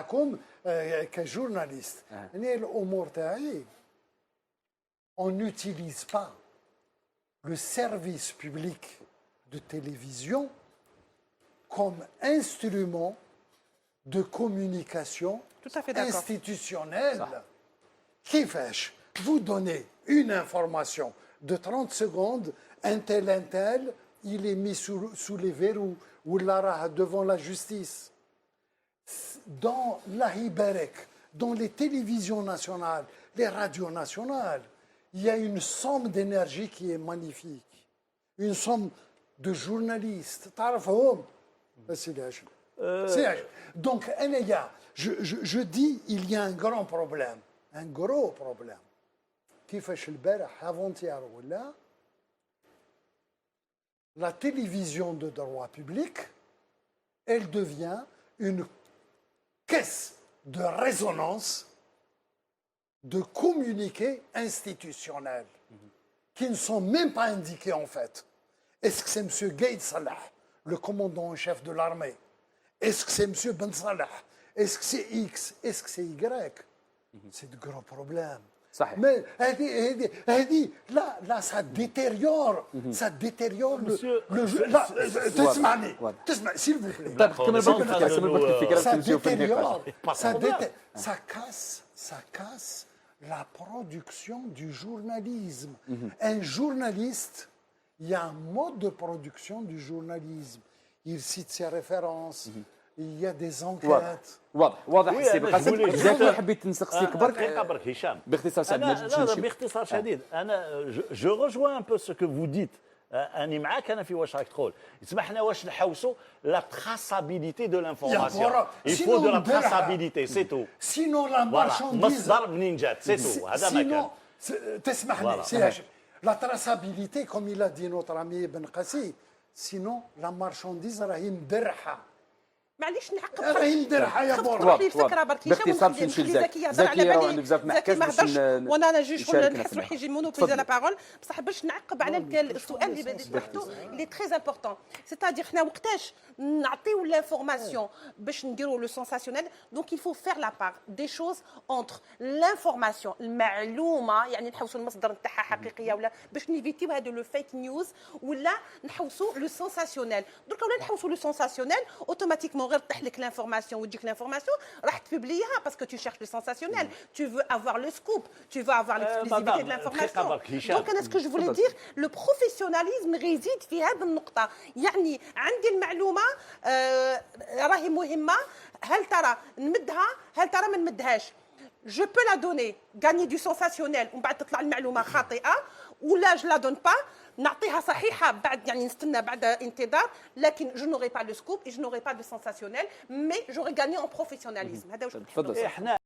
comme journaliste, on n'utilise pas le service public de télévision comme instrument de communication institutionnelle. Qui fait vous donnez une information de 30 secondes, un tel, il est mis sous les verrous ou devant la justice. Dans la Hiberek, dans les télévisions nationales, les radios nationales, il y a une somme d'énergie qui est magnifique. Une somme de journalistes. Donc, je dis, il y a un grand problème. Un gros problème. كيفاش البارح avant-hier ولا la télévision de droit public, elle devient une caisse de résonance de communiqués institutionnels qui ne sont même pas indiqués en fait. Est-ce que c'est M. Gaïd Salah, le commandant en chef de l'armée? Est-ce que c'est M. Ben Salah? Est-ce que c'est X? Est-ce que c'est Y? C'est de gros problèmes. صحيح. Mais là, ça détériore le jeu. تسمعني s'il vous plaît. Ça casse la production du journalisme. Un journaliste, il y a un mode de production du journalisme. Il cite ses références. Il y a des enquêtes. واضح سي بالقاسم بزاف حبيت نسقسيك برك هشام باختصار باختصار شديد انا جو رجوان ان بو سو كو فو ديت اني معاك انا في واش راك تقول يسمح لنا واش نحوسوا لا تراسابيليتي دو لانفورماسيون يفو دو لا تراسابيليتي سي تو سينو لا مارشانديز مصدر منين جات سي تو هذا ما كان تسمح لي سي لا تراسابيليتي كوم il a dit notre ami Ben Qassi sinon la marchandise راهي مدرحه معليش نعقب راهي مدرحه يا بورا الفكره برك باختصار نمشي لزكيه وعندك بزاف ما حكاش باش وانا جوج شكون نحس روحي يجي مونوبوليزي لا بارول بصح باش نعقب على السؤال اللي طرحته اللي تري امبورطون سيتادير حنا وقتاش نعطيو لانفورماسيون باش نديروا لو سونساسيونيل دونك il faut faire la part des choses entre l'information المعلومه يعني نحوسوا المصدر نتاعها حقيقيه ولا باش نيفيتيو هذا لو فيك نيوز ولا نحوسوا لو سونساسيونيل درك ولا نحوسوا لو سونساسيونيل اوتوماتيكمون غير طيح لك لانفورماسيون وتجيك لانفورماسيون راح تبوبليها باسكو tu cherches le sensationnel, tu veux avoir le scoop, tu veux avoir l'exclusivité de l'information. Donc انا ce que je voulais dire le professionnalisme réside في هذه النقطة يعني عندي المعلومة راهي مهمة هل ترى نمدها هل ترى ما نمدهاش je peux la donner gagner du sensationnel ومن بعد تطلع المعلومة خاطئة ولا je la donne pas نعطيها صحيحه بعد يعني نستنى بعد انتظار لكن je n'aurai pas le scoop et je n'aurai pas de sensationnel mais j'aurai gagné en professionnalisme هذا واش تفضل.